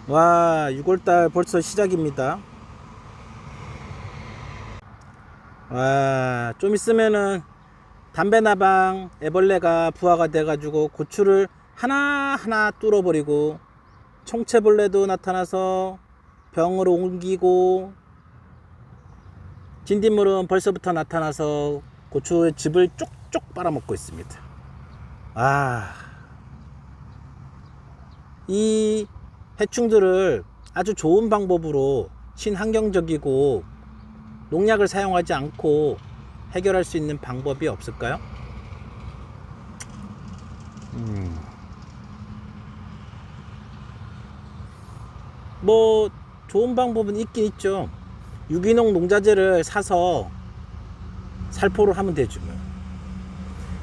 와, 6월달 벌써 시작입니다. 와, 좀 있으면은 담배나방 애벌레가 부화가 돼가지고 고추를 하나하나 뚫어버리고, 총채벌레도 나타나서 병으로 옮기고, 진딧물은 벌써부터 나타나서 고추의 즙을 쪽쪽 빨아먹고 있습니다. 이 해충들을 아주 좋은 방법으로 친환경적이고 농약을 사용하지 않고 해결할 수 있는 방법이 없을까요? 뭐 좋은 방법은 있긴 있죠. 유기농 농자재를 사서 살포를 하면 되죠.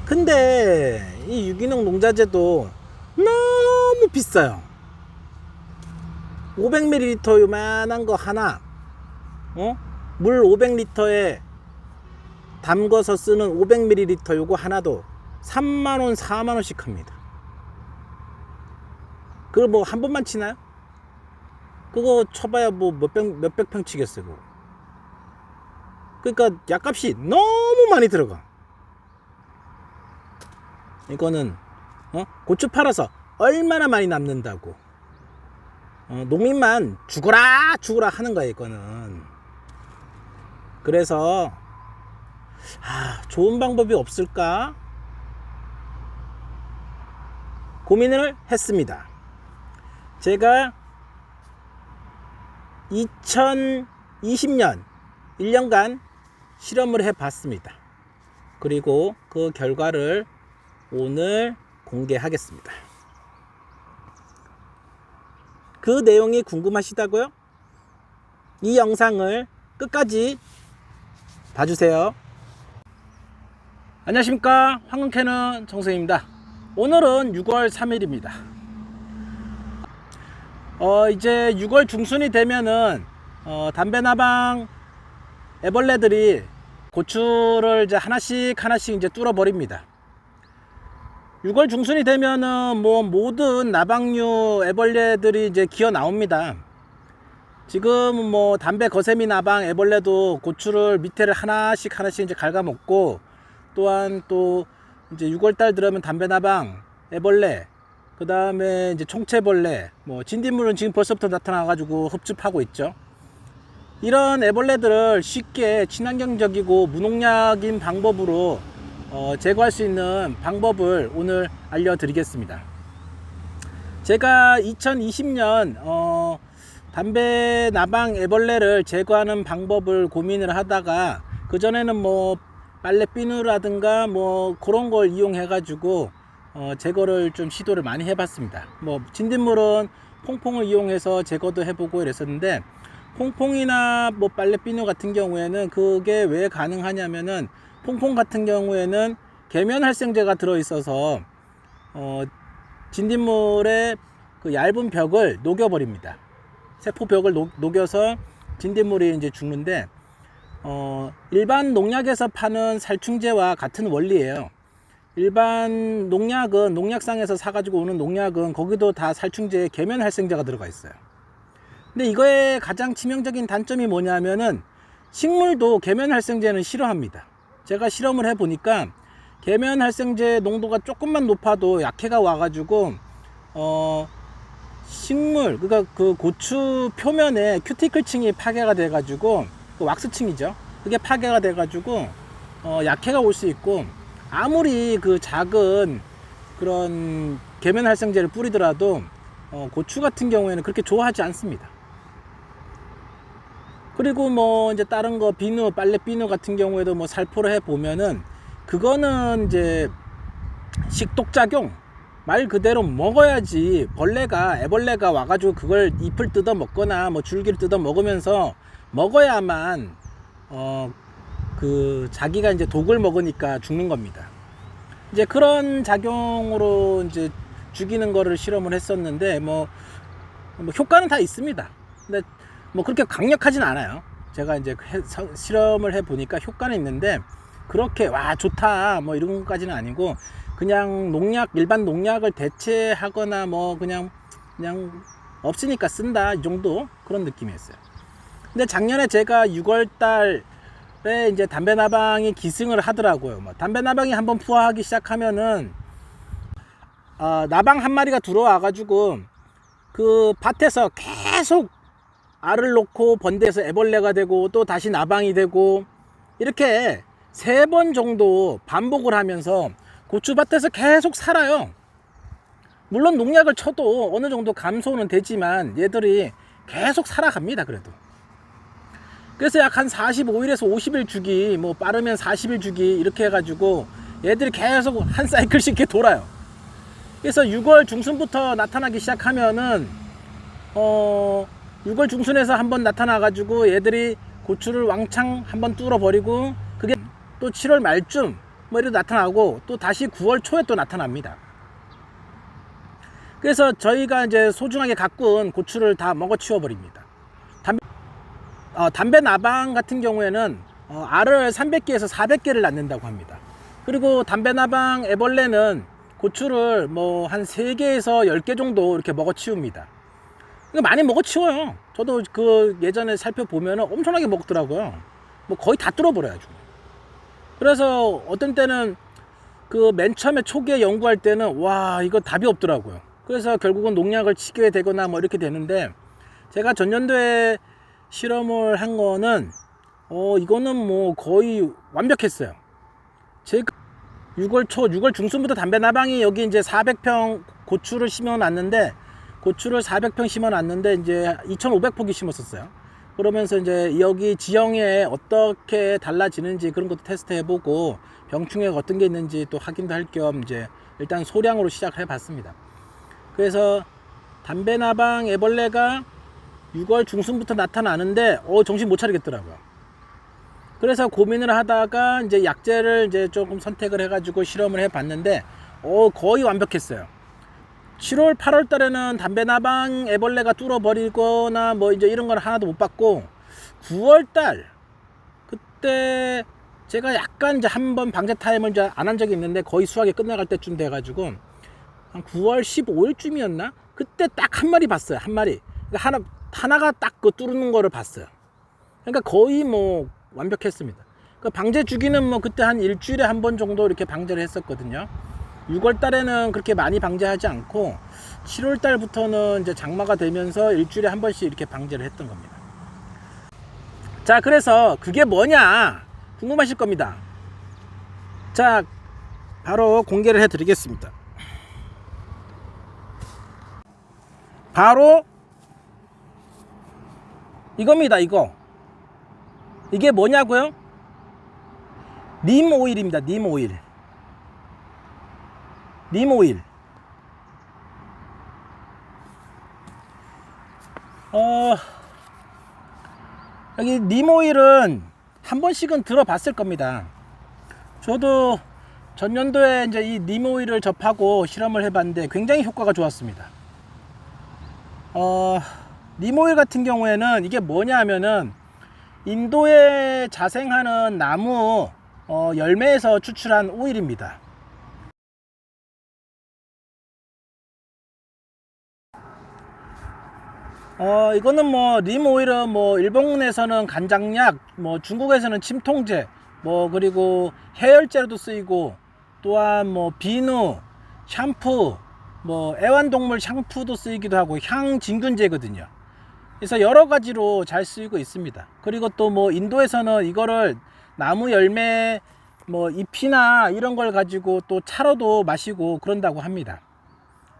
근데 이 유기농 농자재도 너무 비싸요. 500ml 요만한 거 하나, 물 500리터에 담궈서 쓰는 500ml 요거 하나도 3만원 4만원씩 합니다. 그걸 뭐 한 번만 치나요? 그거 쳐봐야 뭐 몇백 평 치겠어요. 그거. 그러니까 약값이 너무 많이 들어가. 이거는 고추 팔아서 얼마나 많이 남는다고. 농민만 죽어라 하는 거야 이거는. 그래서 좋은 방법이 없을까 고민을 했습니다. 제가 2020년 1년간 실험을 해봤습니다. 그리고 그 결과를 오늘 공개하겠습니다. 그 내용이 궁금하시다고요? 이 영상을 끝까지 봐주세요. 안녕하십니까, 황금캐는 정성입니다. 오늘은 6월 3일입니다 이제 6월 중순이 되면은 담배나방 애벌레들이 고추를 이제 하나씩 이제 뚫어 버립니다. 6월 중순이 되면은 뭐 모든 나방류 애벌레들이 이제 기어 나옵니다. 지금 뭐 담배 거세미 나방 애벌레도 고추를 밑에를 하나씩 이제 갉아먹고, 또한 또 이제 6월달 들어오면 담배 나방 애벌레, 그 다음에 이제 총채벌레, 뭐 진딧물은 지금 벌써부터 나타나가지고 흡집하고 있죠. 이런 애벌레들을 쉽게 친환경적이고 무농약인 방법으로 제거할 수 있는 방법을 오늘 알려드리겠습니다. 제가 2020년 담배 나방 애벌레를 제거하는 방법을 고민을 하다가, 그전에는 뭐 빨래 비누라든가 뭐 그런 걸 이용해 가지고 제거를 좀 시도를 많이 해봤습니다. 뭐 진딧물은 퐁퐁을 이용해서 제거도 해보고 이랬었는데, 퐁퐁이나 뭐 빨래 비누 같은 경우에는 그게 왜 가능하냐면은, 퐁퐁 같은 경우에는 계면활성제가 들어있어서 진딧물의 그 얇은 벽을 녹여버립니다. 세포벽을 녹여서 진딧물이 이제 죽는데, 일반 농약에서 파는 살충제와 같은 원리예요. 일반 농약은, 농약상에서 사가지고 오는 농약은 거기도 다 살충제에 계면활성제가 들어가 있어요. 근데 이거의 가장 치명적인 단점이 뭐냐면은, 식물도 계면활성제는 싫어합니다. 제가 실험을 해보니까 계면활성제 농도가 조금만 높아도 약해가 와가지고 식물, 그러니까 그 고추 표면에 큐티클층이 파괴가 돼가지고, 그 왁스층이죠, 그게 파괴가 돼가지고 약해가 올 수 있고, 아무리 그 작은 그런 계면활성제를 뿌리더라도 고추 같은 경우에는 그렇게 좋아하지 않습니다. 그리고 뭐 이제 다른 거 비누, 빨래 비누 같은 경우에도 뭐 살포를 해 보면은, 그거는 이제 식독작용, 말 그대로 먹어야지, 애벌레가 와가지고 그걸 잎을 뜯어 먹거나 뭐 줄기를 뜯어 먹으면서 먹어야만 그 자기가 이제 독을 먹으니까 죽는 겁니다. 이제 그런 작용으로 이제 죽이는 거를 실험을 했었는데, 뭐 효과는 다 있습니다. 근데 뭐 그렇게 강력하진 않아요. 제가 이제 실험을 해 보니까 효과는 있는데, 그렇게 와 좋다 뭐 이런 것까지는 아니고, 그냥 일반 농약을 대체하거나 뭐 그냥 없으니까 쓴다, 이 정도 그런 느낌이었어요. 근데 작년에 제가 6월 달에 이제 담배 나방이 기승을 하더라고요. 뭐 담배 나방이 한번 부화하기 시작하면은 나방 한 마리가 들어와 가지고 그 밭에서 계속 알을 놓고 번데에서 애벌레가 되고 또 다시 나방이 되고 이렇게 3번 정도 반복을 하면서 고추밭에서 계속 살아요. 물론 농약을 쳐도 어느 정도 감소는 되지만 얘들이 계속 살아갑니다. 그래서 약 한 45일에서 50일 주기, 뭐 빠르면 40일 주기 이렇게 해가지고 얘들이 계속 한 사이클씩 이렇게 돌아요. 그래서 6월 중순부터 나타나기 시작하면은 6월 중순에서 한번 나타나 가지고 얘들이 고추를 왕창 한번 뚫어 버리고 그게 또 7월 말쯤 뭐 이렇게 나타나고 또 다시 9월 초에 또 나타납니다. 그래서 저희가 이제 소중하게 가꾼 고추를 다 먹어치워 버립니다. 담배 나방 같은 경우에는 알을 300개에서 400개를 낳는다고 합니다. 그리고 담배 나방 애벌레는 고추를 뭐 한 3개에서 10개 정도 이렇게 먹어치웁니다. 많이 먹어치워요. 저도 그 예전에 살펴보면 엄청나게 먹더라고요. 뭐 거의 다 뚫어버려요. 그래서 어떤 때는 그 맨 처음에 초기에 연구할 때는 와, 이거 답이 없더라고요. 그래서 결국은 농약을 치게 되거나 뭐 이렇게 되는데, 제가 전년도에 실험을 한 거는 이거는 뭐 거의 완벽했어요. 제가 6월 중순부터 담배 나방이 여기 이제 400평 고추를 심어 놨는데, 고추를 400평 심어 놨는데 이제 2,500포기 심었었어요. 그러면서 이제 여기 지형에 어떻게 달라지는지 그런 것도 테스트 해보고 병충해가 어떤 게 있는지 또 확인도 할 겸 이제 일단 소량으로 시작해 봤습니다. 그래서 담배 나방 애벌레가 6월 중순부터 나타나는데 정신 못 차리겠더라고요. 그래서 고민을 하다가 이제 약재를 이제 조금 선택을 해가지고 실험을 해봤는데 거의 완벽했어요. 7월 8월 달에는 담배 나방 애벌레가 뚫어버리거나 뭐 이제 이런 건 하나도 못 봤고, 9월 달 그때 제가 약간 이제 한번 방제 타임을 이제 안 한 적이 있는데 거의 수확이 끝나갈 때쯤 돼가지고 한 9월 15일쯤이었나? 그때 딱 한 마리 봤어요. 한 마리. 그러니까 하나가 딱 그 뚫는 거를 봤어요. 그러니까 거의 뭐 완벽했습니다. 그 방제 주기는 뭐 그때 한 일주일에 한 번 정도 이렇게 방제를 했었거든요. 6월 달에는 그렇게 많이 방제하지 않고 7월 달부터는 이제 장마가 되면서 일주일에 한 번씩 이렇게 방제를 했던 겁니다. 자, 그래서 그게 뭐냐 궁금하실 겁니다. 자, 바로 공개를 해 드리겠습니다. 바로 이겁니다. 이게 뭐냐고요? 님 오일입니다. 님 오일. 여기 님 오일은 한 번씩은 들어봤을 겁니다. 저도 전년도에 이제 이 님 오일을 접하고 실험을 해봤는데 굉장히 효과가 좋았습니다. 님 오일 같은 경우에는 이게 뭐냐 하면은 인도에 자생하는 나무 열매에서 추출한 오일입니다. 이거는 뭐 님 오일은 뭐 일본에서는 간장약, 뭐 중국에서는 침통제, 뭐 그리고 해열제로도 쓰이고, 또한 뭐 비누, 샴푸, 뭐 애완동물 샴푸도 쓰이기도 하고 향진균제거든요. 그래서 여러 가지로 잘 쓰이고 있습니다. 그리고 또 뭐 인도에서는 이거를 나무 열매 뭐 잎이나 이런 걸 가지고 또 차로도 마시고 그런다고 합니다.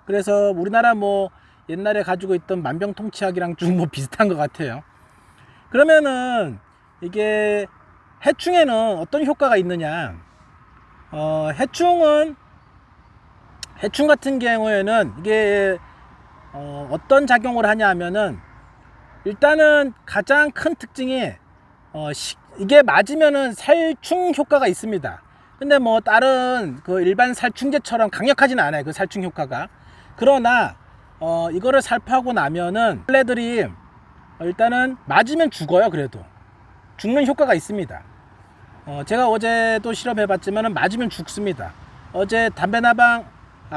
그래서 우리나라 뭐 옛날에 가지고 있던 만병통치약이랑 좀 뭐 비슷한 것 같아요. 그러면은 이게 해충에는 어떤 효과가 있느냐? 해충 같은 경우에는 이게 어떤 작용을 하냐 하면은, 일단은 가장 큰 특징이 이게 맞으면은 살충 효과가 있습니다. 근데 뭐 다른 그 일반 살충제처럼 강력하지는 않아요, 그 살충 효과가. 그러나 이거를 살포하고 나면은 벌레들이 일단은 맞으면 죽어요. 그래도 죽는 효과가 있습니다. 제가 어제도 실험해 봤지만 맞으면 죽습니다. 어제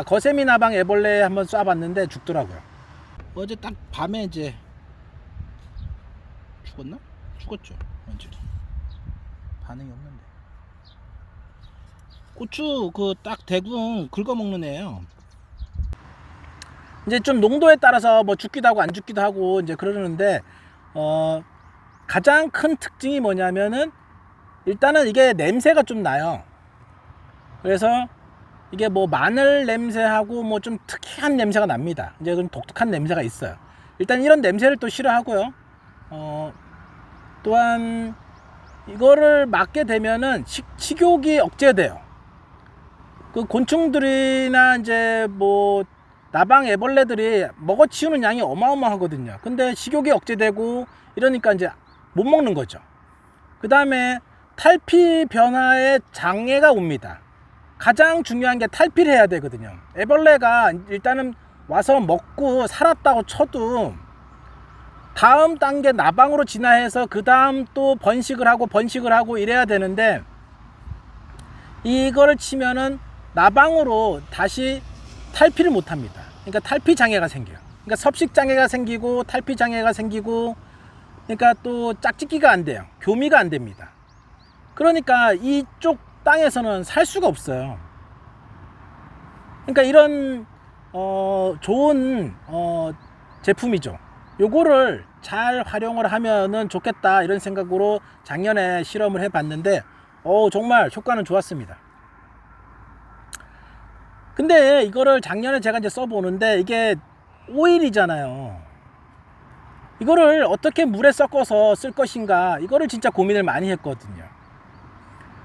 거세미 나방 애벌레 한번 쏴봤는데 죽더라고요. 어제 딱 밤에 이제 죽었나? 죽었죠. 완전히 반응이 없는데. 고추 그 딱 대궁 긁어 먹는 애예요. 이제 좀 농도에 따라서 뭐 죽기도 하고 안 죽기도 하고 이제 그러는데 가장 큰 특징이 뭐냐면은 일단은 이게 냄새가 좀 나요. 그래서 이게 뭐 마늘 냄새하고 뭐 좀 특이한 냄새가 납니다. 이제 좀 독특한 냄새가 있어요. 일단 이런 냄새를 또 싫어하고요. 또한 이거를 맞게 되면은 식욕이 억제돼요. 그 곤충들이나 이제 뭐 나방 애벌레들이 먹어치우는 양이 어마어마하거든요. 근데 식욕이 억제되고 이러니까 이제 못 먹는 거죠. 그 다음에 탈피 변화에 장애가 옵니다. 가장 중요한 게 탈피를 해야 되거든요. 애벌레가 일단은 와서 먹고 살았다고 쳐도 다음 단계 나방으로 진화해서 그 다음 또 번식을 하고 이래야 되는데, 이거를 치면은 나방으로 다시 탈피를 못 합니다. 그러니까 탈피 장애가 생겨요. 그러니까 섭식 장애가 생기고 탈피 장애가 생기고, 그러니까 또 짝짓기가 안 돼요. 교미가 안 됩니다. 그러니까 이쪽 땅에서는 살 수가 없어요. 그러니까 이런 좋은 제품이죠. 요거를 잘 활용을 하면은 좋겠다 이런 생각으로 작년에 실험을 해봤는데 정말 효과는 좋았습니다. 근데 이거를 작년에 제가 이제 써보는데 이게 오일이잖아요. 이거를 어떻게 물에 섞어서 쓸 것인가, 이거를 진짜 고민을 많이 했거든요.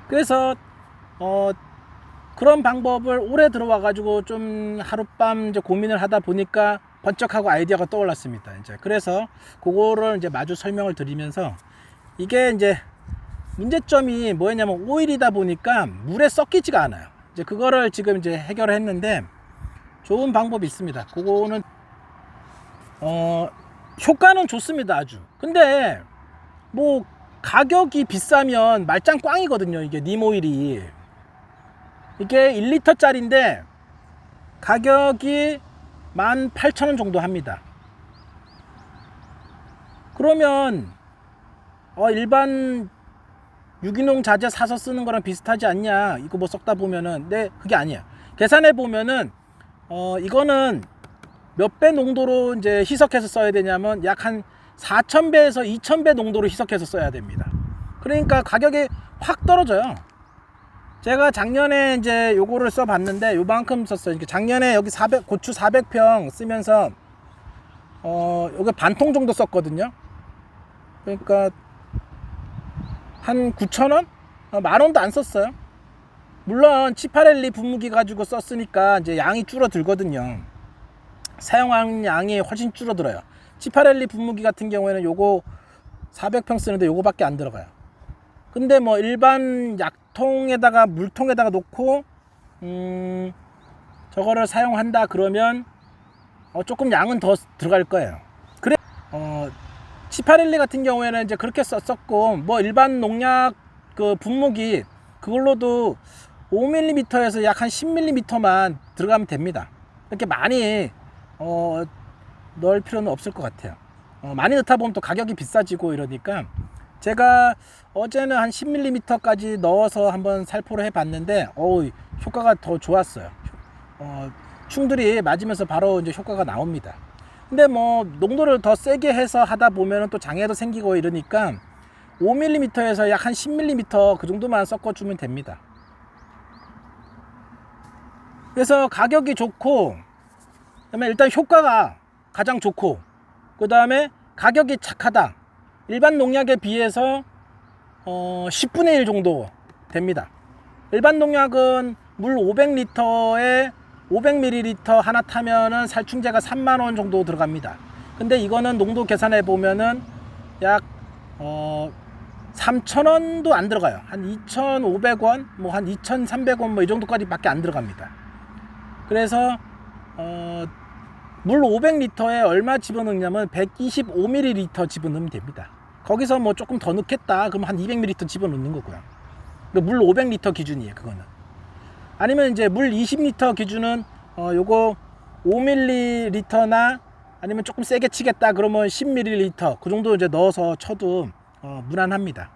그래서 그런 방법을 올해 들어와 가지고 좀 하룻밤 이제 고민을 하다 보니까 번쩍하고 아이디어가 떠올랐습니다. 이제 그래서 그거를 이제 마주 설명을 드리면서, 이게 이제 문제점이 뭐였냐면 오일이다 보니까 물에 섞이지가 않아요. 이제 그거를 지금 이제 해결을 했는데 좋은 방법이 있습니다. 그거는 효과는 좋습니다. 아주. 근데 뭐 가격이 비싸면 말짱 꽝이거든요. 이게 님오일이 이게 1리터 짜리인데 가격이 18,000원 정도 합니다. 그러면 일반 유기농 자재 사서 쓰는 거랑 비슷하지 않냐, 이거 뭐 썩다 보면은. 네, 그게 아니야. 계산해 보면은 이거는 몇 배 농도로 이제 희석해서 써야 되냐면 약 한 4,000배에서 2,000배 농도로 희석해서 써야 됩니다. 그러니까 가격이 확 떨어져요. 제가 작년에 이제 요거를 써봤는데 요만큼 썼어요. 작년에 여기 고추 400평 쓰면서 요게 반통 정도 썼거든요. 그러니까 한 9,000원? 만원도 안 썼어요. 물론 치파렐리 분무기 가지고 썼으니까 이제 양이 줄어들거든요. 사용하는 양이 훨씬 줄어들어요. 치파렐리 분무기 같은 경우에는 요거 400평 쓰는데 요거밖에 안 들어가요. 근데 뭐 일반 약통에다가 물통에다가 놓고 저거를 사용한다 그러면 조금 양은 더 들어갈 거예요. 그래 치파렐리 같은 경우에는 이제 그렇게 썼었고, 뭐 일반 농약 그 분무기 그걸로도 5mm에서 약 한 10mm만 들어가면 됩니다. 이렇게 많이 넣을 필요는 없을 것 같아요. 많이 넣다 보면 또 가격이 비싸지고 이러니까, 제가 어제는 한 10mm까지 넣어서 한번 살포를 해봤는데 효과가 더 좋았어요. 충들이 맞으면서 바로 이제 효과가 나옵니다. 근데 뭐 농도를 더 세게 해서 하다 보면 또 장애도 생기고 이러니까 5mm에서 약 한 10mm 그 정도만 섞어주면 됩니다. 그래서 가격이 좋고, 그다음에 일단 효과가 가장 좋고, 그 다음에 가격이 착하다. 일반 농약에 비해서 10분의 1 정도 됩니다. 일반 농약은 물 500리터에 500ml 하나 타면은 살충제가 3만원 정도 들어갑니다. 근데 이거는 농도 계산해 보면은 약 3,000원도 안 들어가요. 한 2,500원, 뭐 한 2,300원 뭐 이 정도까지 밖에 안 들어갑니다. 그래서 물 500리터에 얼마 집어넣냐면 125ml 집어넣으면 됩니다. 거기서 뭐 조금 더 넣겠다 그럼 한 200ml 집어넣는 거고요. 물 500리터 기준이에요. 그거는. 아니면 이제 물 20리터 기준은 요거 5ml나 아니면 조금 세게 치겠다 그러면 10ml 그 정도 이제 넣어서 쳐도 무난합니다.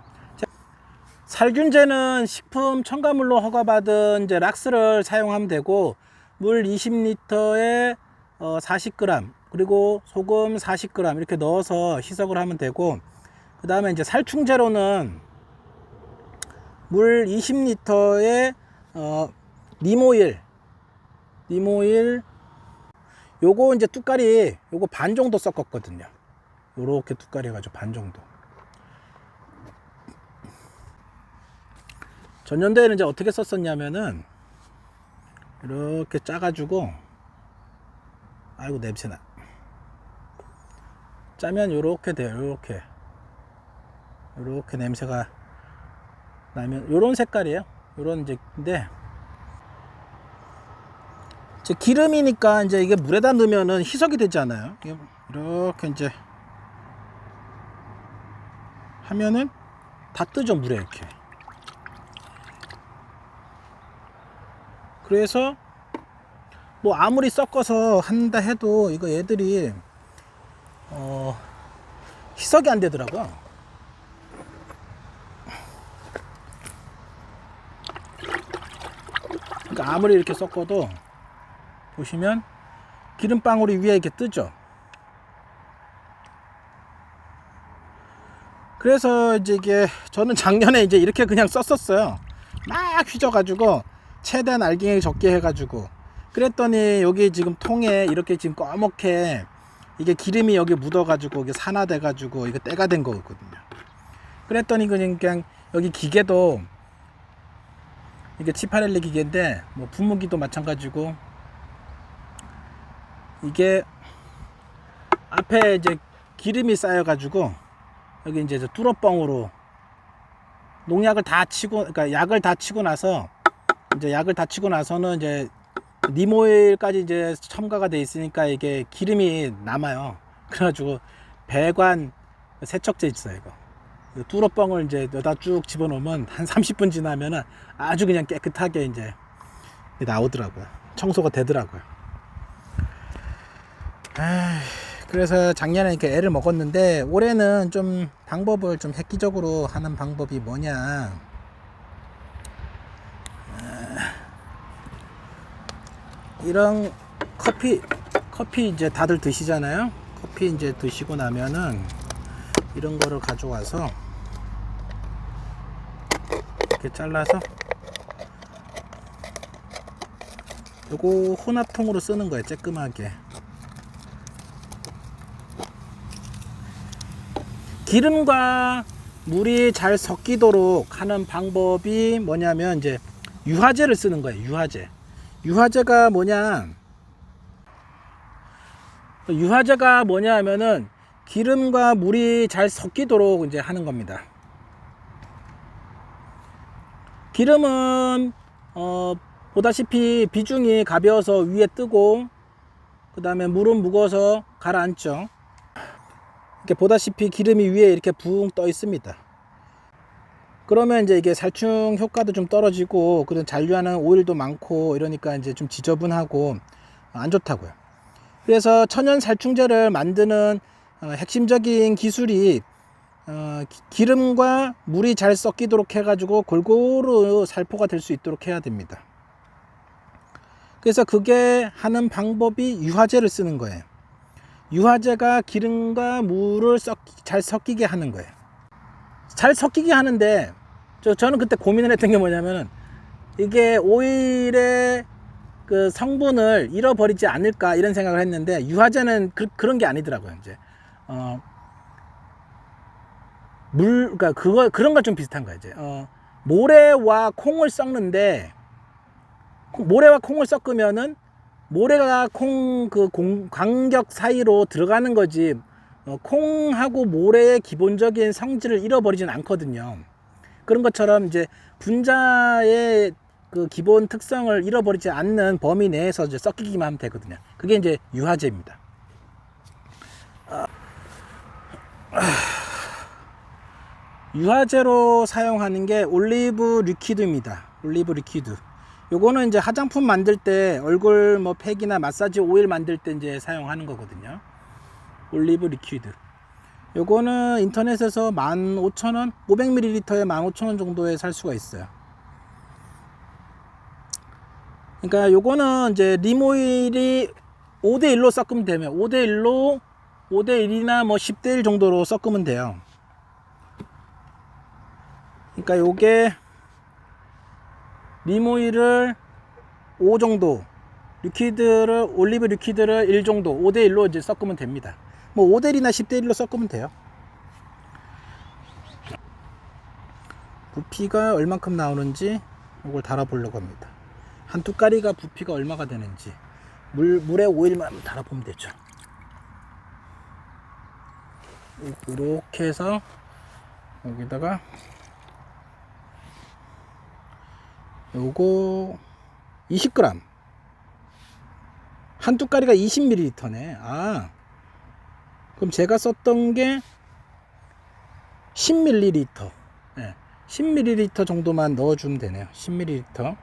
살균제는 식품 첨가물로 허가받은 이제 락스를 사용하면 되고, 물 20리터에 40g 그리고 소금 40g 이렇게 넣어서 희석을 하면 되고, 그 다음에 이제 살충제로는 물 20리터에 니모일 요거 이제 뚜까리 요거 반 정도 섞었거든요. 요렇게 뚜까리 해가지고 반 정도. 전년도에는 이제 어떻게 썼었냐면은 이렇게 짜가지고, 아이고 냄새나, 짜면 요렇게 돼요. 요렇게 냄새가 나면 요런 색깔이에요. 요런 이제, 근데 이제 기름이니까 이제 이게 물에다 넣으면은 희석이 되잖아요. 이렇게 이제 하면은 다 뜨죠, 물에 이렇게. 그래서 뭐 아무리 섞어서 한다 해도 이거 얘들이 희석이 안 되더라고요. 그러니까 아무리 이렇게 섞어도 보시면 기름방울이 위에 이렇게 뜨죠. 그래서 이제 이게 저는 작년에 이제 이렇게 그냥 썼었어요. 막 휘져가지고 최대한 알갱이 적게 해가지고, 그랬더니 여기 지금 통에 이렇게 지금 꺼멓게 이게 기름이 여기 묻어가지고 이게 산화돼가지고 이거 때가 된 거거든요. 그랬더니 그냥 여기 기계도 이게 치파렐리 기계인데 뭐 분무기도 마찬가지고, 이게 앞에 이제 기름이 쌓여가지고 여기 이제 뚜러뻥으로 농약을 다 치고, 그러니까 약을 다 치고 나서 이제 약을 다 치고 나서는 이제 니모일까지 이제 첨가가 돼 있으니까 이게 기름이 남아요. 그래가지고 배관 세척제 있어요. 이거 뚜러뻥을 이제 여기다 쭉 집어넣으면 한 30분 지나면은 아주 그냥 깨끗하게 이제 나오더라고요. 청소가 되더라고요. 그래서 작년에 이렇게 애를 먹었는데, 올해는 좀 방법을 좀 획기적으로 하는 방법이 뭐냐, 이런 커피 이제 다들 드시잖아요. 커피 이제 드시고 나면은 이런 거를 가져와서 이렇게 잘라서 요거 혼합통으로 쓰는 거예요. 쬐끔하게. 기름과 물이 잘 섞이도록 하는 방법이 뭐냐면 이제 유화제를 쓰는 거예요. 유화제가 뭐냐 하면은 기름과 물이 잘 섞이도록 이제 하는 겁니다. 기름은 보다시피 비중이 가벼워서 위에 뜨고, 그 다음에 물은 무거워서 가라앉죠. 이렇게 보다시피 기름이 위에 이렇게 붕 떠 있습니다. 그러면 이제 이게 살충 효과도 좀 떨어지고, 그런 잔류하는 오일도 많고 이러니까 이제 좀 지저분하고 안 좋다고요. 그래서 천연 살충제를 만드는 핵심적인 기술이 기름과 물이 잘 섞이도록 해가지고 골고루 살포가 될 수 있도록 해야 됩니다. 그래서 그게 하는 방법이 유화제를 쓰는 거예요. 유화제가 기름과 물을 잘 섞이게 하는 거예요. 잘 섞이게 하는데 저는 그때 고민을 했던 게 뭐냐면은, 이게 오일의 그 성분을 잃어버리지 않을까 이런 생각을 했는데, 유화제는 그런 게 아니더라고요. 이제 그러니까 그런 거 좀 비슷한 거예요. 이제 모래와 콩을 섞는데, 모래와 콩을 섞으면은 모래가 콩 그 간격 사이로 들어가는 거지, 콩하고 모래의 기본적인 성질을 잃어버리진 않거든요. 그런 것처럼 이제 분자의 그 기본 특성을 잃어버리지 않는 범위 내에서 이제 섞이기만 하면 되거든요. 그게 이제 유화제입니다. 유화제로 사용하는 게 올리브 리퀴드입니다. 올리브 리퀴드. 요거는 이제 화장품 만들 때, 얼굴 뭐 팩이나 마사지 오일 만들 때 이제 사용하는 거거든요. 올리브 리퀴드. 요거는 인터넷에서 15,000원, 500ml에 15,000원 정도에 살 수가 있어요. 그러니까 요거는 이제 림오일이 5대1로 섞으면 되면 5대1로 5대1이나 뭐 10대1 정도로 섞으면 돼요. 그러니까 요게 림오일을 5 정도, 리퀴드를 올리브 리퀴드를 1 정도, 5대1로 이제 섞으면 됩니다. 뭐 5대1이나 10대1로 섞으면 돼요. 부피가 얼만큼 나오는지 이걸 달아보려고 합니다. 한 뚜까리가 부피가 얼마가 되는지 물에 오일만 달아보면 되죠. 이렇게 해서 여기다가 요거 20g, 한 뚜까리가 20ml네. 아, 그럼 제가 썼던 게 10ml, 네, 10ml 정도만 넣어주면 되네요. 10ml.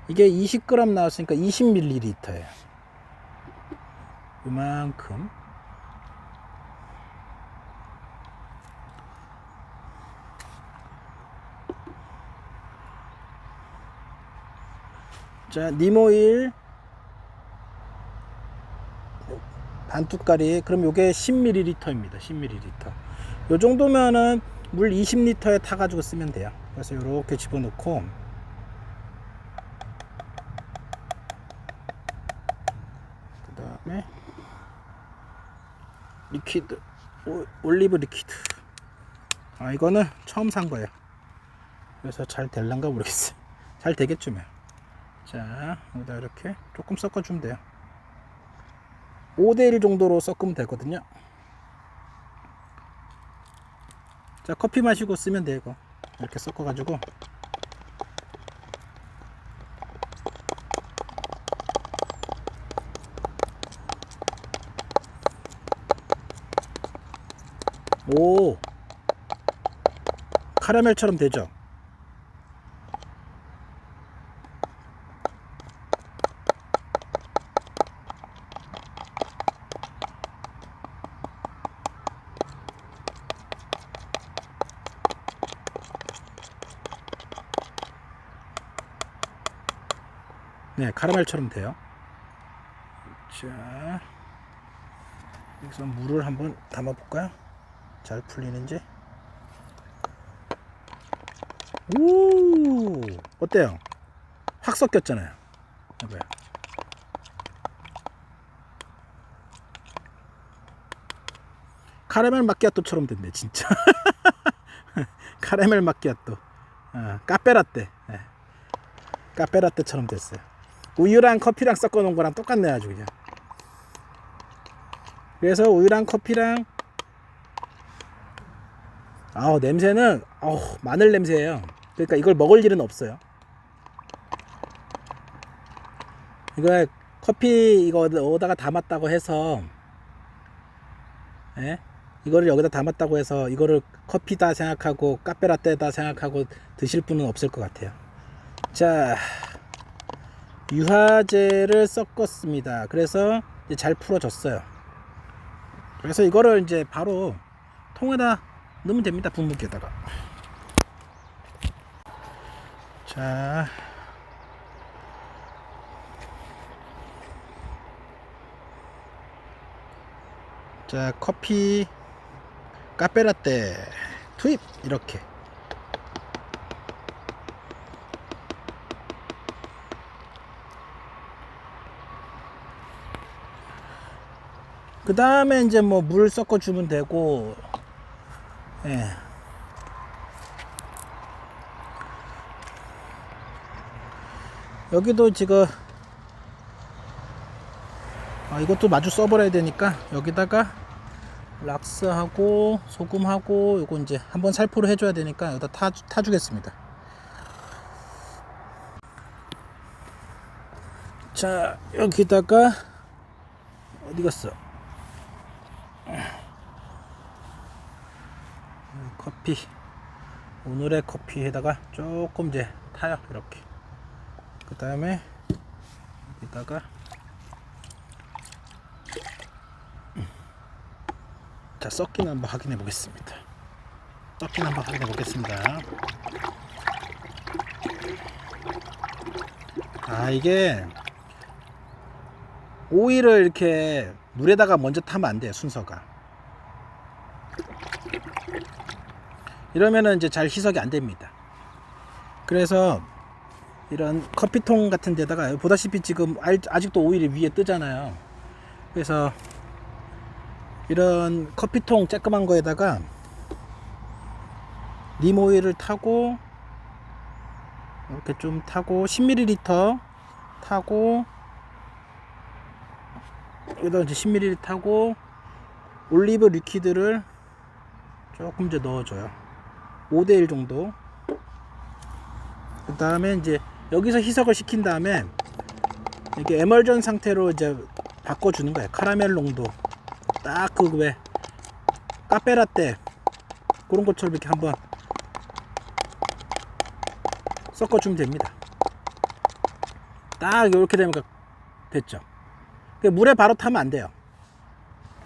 이게 20g 나왔으니까 20ml예요. 이만큼. 자, 림오일 반 뚜까리. 그럼 요게 10ml입니다. 10ml. 요 정도면은 물 20리터에 타가지고 쓰면 돼요. 그래서 이렇게 집어넣고, 그 다음에 리퀴드, 올리브 리퀴드. 아, 이거는 처음 산 거예요. 그래서 잘 될란가 모르겠어요. 잘 되겠죠 뭐. 자, 여기다 이렇게 조금 섞어주면 돼요. 5대1 정도로 섞으면 되거든요. 자, 커피 마시고 쓰면 돼. 이거 이렇게 섞어가지고 오, 카라멜처럼 되죠. 네, 카라멜처럼 돼요. 자, 여기서 물을 한번 담아 볼까요? 잘 풀리는지. 오, 어때요? 확 섞였잖아요. 봐봐요. 카라멜 마키아토처럼 됐네, 진짜. 카라멜 마키아토. 카페라떼. 네. 카페라떼처럼 됐어요. 우유랑 커피랑 섞어 놓은 거랑 똑같네, 아주 그냥. 그래서 우유랑 커피랑, 아우, 냄새는, 마늘 냄새예요. 그러니까 이걸 먹을 일은 없어요. 이거 커피 이거 어디다가 담았다고 해서, 예? 이거를 여기다 담았다고 해서 이거를 커피다 생각하고 카페라떼다 생각하고 드실 분은 없을 것 같아요. 자, 유화제를 섞었습니다. 그래서 이제 잘 풀어졌어요. 그래서 이거를 이제 바로 통에다 넣으면 됩니다. 분무기에다가. 자, 커피 카페라떼 투입. 이렇게. 그 다음에 이제 뭐 물 섞어 주면 되고, 예. 여기도 지금 이것도 마주 써버려야 되니까 여기다가 락스하고 소금하고 요거 이제 한번 살포를 해줘야 되니까 여기다 타주겠습니다. 자, 여기다가 어디 갔어? 커피, 오늘의 커피에다가 조금 이제 타요. 이렇게. 그 다음에 여기다가 자, 섞기는 한번 확인해 보겠습니다. 섞기는 한번 확인해 보겠습니다. 아, 이게 오일을 이렇게 물에다가 먼저 타면 안 돼요, 순서가. 이러면은 이제 잘 희석이 안 됩니다. 그래서 이런 커피통 같은 데다가 보다시피 지금 아직도 오일이 위에 뜨잖아요. 그래서 이런 커피통 쬐끄만 거에다가 님 오일을 타고 이렇게 좀 타고 10ml 타고 여기다 이제 10ml 타고 올리브 리퀴드를 조금 이제 넣어줘요. 5대1 정도. 그 다음에 이제 여기서 희석을 시킨 다음에 이렇게 에멀전 상태로 이제 바꿔주는 거예요. 카라멜 농도 딱 그 왜 카페라떼 그런 것처럼 이렇게 한번 섞어주면 됩니다. 딱 이렇게 되면 됐죠. 물에 바로 타면 안 돼요.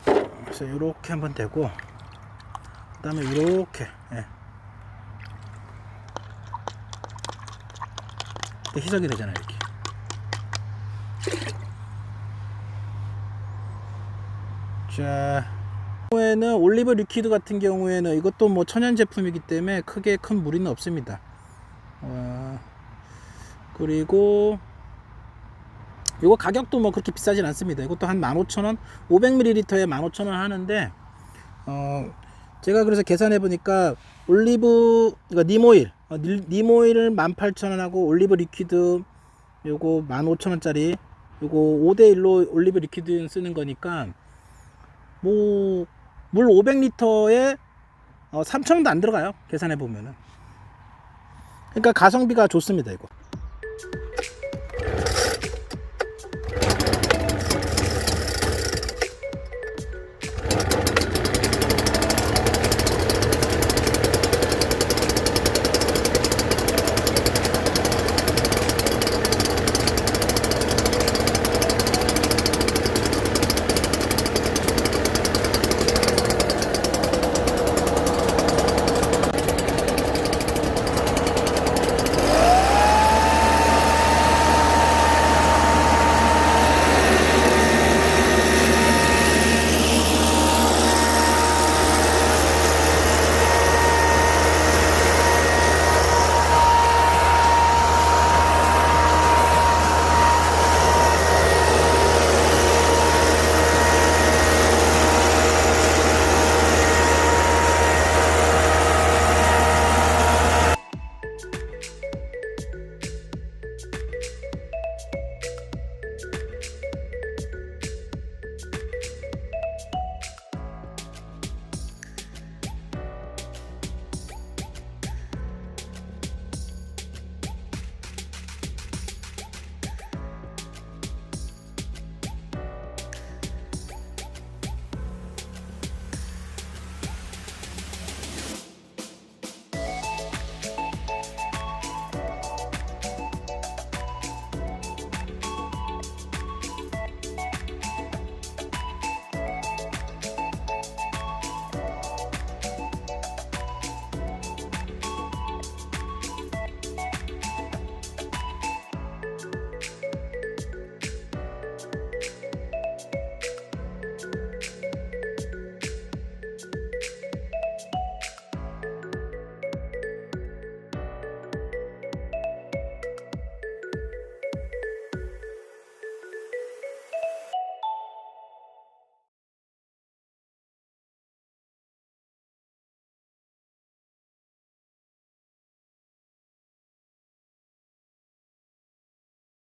그래서 이렇게 한번 되고, 그 다음에 이렇게 희석이 되잖아요. 이렇게. 자, 경우에는 올리브 리퀴드 같은 경우에는 이것도 뭐 천연 제품이기 때문에 크게 큰 무리는 없습니다. 그리고 이거 가격도 뭐 그렇게 비싸진 않습니다. 이것도 한 15,000원, 500ml에 15,000원 하는데, 제가 그래서 계산해 보니까 올리브, 이거 님오일, 님오일을 18,000원하고 올리브 리퀴드 요거 15,000원짜리 요거 5대1로 올리브 리퀴드 쓰는 거니까 뭐 물 500리터에 3,000원도 안 들어가요. 계산해 보면은. 그러니까 가성비가 좋습니다, 이거.